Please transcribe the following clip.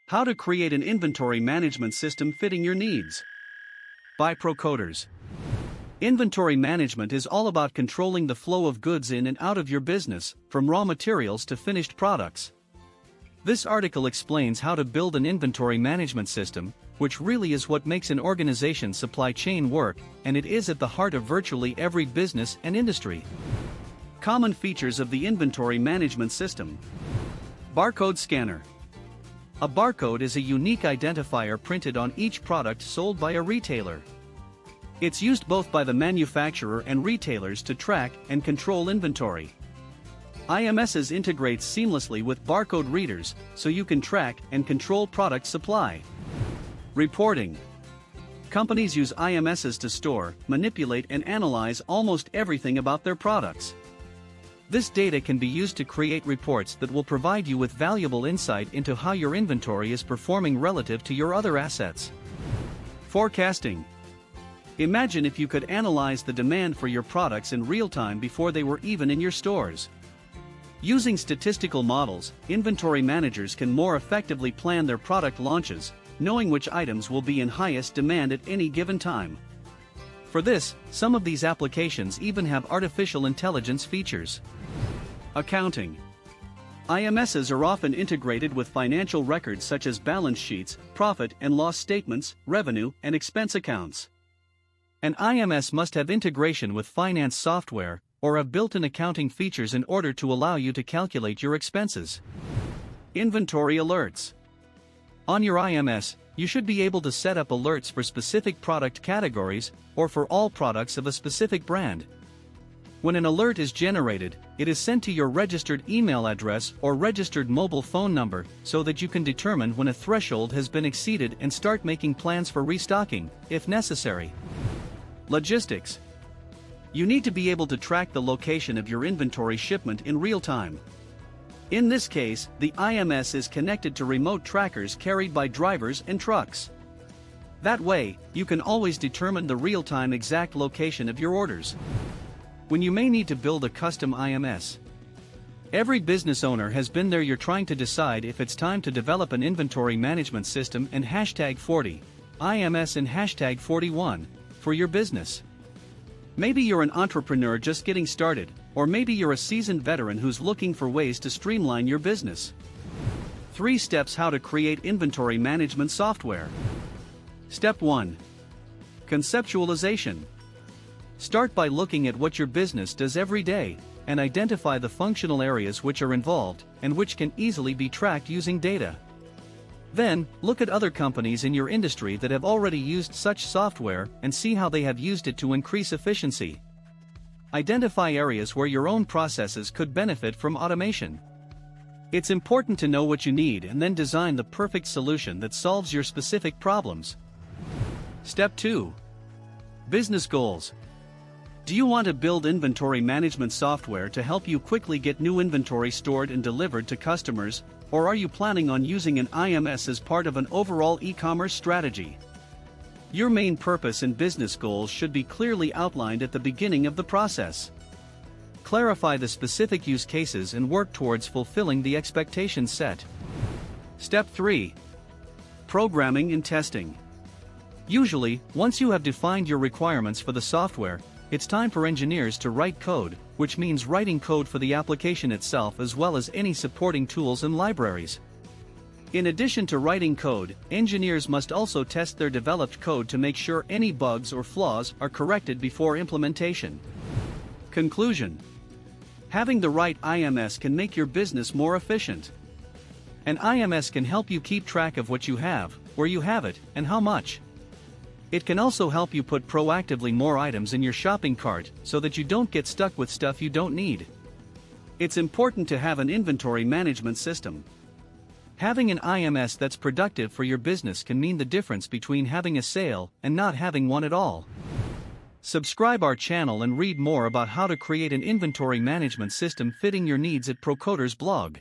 How to create an inventory management system fitting your needs. By Procoders. Inventory management is all about controlling the flow of goods in and out of your business, from raw materials to finished products. This article explains how to build an inventory management system, which really is what makes an organization's supply chain work, and it is at the heart of virtually every business and industry. Common features of the inventory management system. Barcode Scanner. A barcode is a unique identifier printed on each product sold by a retailer. It's used both by the manufacturer and retailers to track and control inventory. IMSs integrates seamlessly with barcode readers, so you can track and control product supply. Reporting. Companies use IMSs to store, manipulate and analyze almost everything about their products. This data can be used to create reports that will provide you with valuable insight into how your inventory is performing relative to your other assets. Forecasting. Imagine if you could analyze the demand for your products in real time before they were even in your stores. Using statistical models, inventory managers can more effectively plan their product launches, knowing which items will be in highest demand at any given time. For this, some of these applications even have artificial intelligence features. Accounting. IMSs are often integrated with financial records such as balance sheets, profit and loss statements, revenue and expense accounts. An IMS must have integration with finance software, or have built-in accounting features in order to allow you to calculate your expenses. Inventory alerts. On your IMS, you should be able to set up alerts for specific product categories, or for all products of a specific brand. When an alert is generated, it is sent to your registered email address or registered mobile phone number so that you can determine when a threshold has been exceeded and start making plans for restocking, if necessary. Logistics. You need to be able to track the location of your inventory shipment in real time. In this case, the IMS is connected to remote trackers carried by drivers and trucks. That way, you can always determine the real-time exact location of your orders. When you may need to build a custom IMS. Every business owner has been there. You're trying to decide if it's time to develop an inventory management system and #40, IMS and #41, for your business. Maybe you're an entrepreneur just getting started, or maybe you're a seasoned veteran who's looking for ways to streamline your business. 3 steps how to create inventory management software. Step 1. Conceptualization. Start by looking at what your business does every day, and identify the functional areas which are involved, and which can easily be tracked using data. Then, look at other companies in your industry that have already used such software and see how they have used it to increase efficiency. Identify areas where your own processes could benefit from automation. It's important to know what you need and then design the perfect solution that solves your specific problems. Step 2. Business goals. Do you want to build inventory management software to help you quickly get new inventory stored and delivered to customers, or are you planning on using an IMS as part of an overall e-commerce strategy? Your main purpose and business goals should be clearly outlined at the beginning of the process. Clarify the specific use cases and work towards fulfilling the expectations set. Step 3. Programming and testing. Usually, once you have defined your requirements for the software, it's time for engineers to write code, which means writing code for the application itself as well as any supporting tools and libraries. In addition to writing code, engineers must also test their developed code to make sure any bugs or flaws are corrected before implementation. Conclusion. Having the right IMS can make your business more efficient. An IMS can help you keep track of what you have, where you have it, and how much. It can also help you put proactively more items in your shopping cart so that you don't get stuck with stuff you don't need. It's important to have an inventory management system. Having an IMS that's productive for your business can mean the difference between having a sale and not having one at all. Subscribe our channel and read more about how to create an inventory management system fitting your needs at Procoders blog.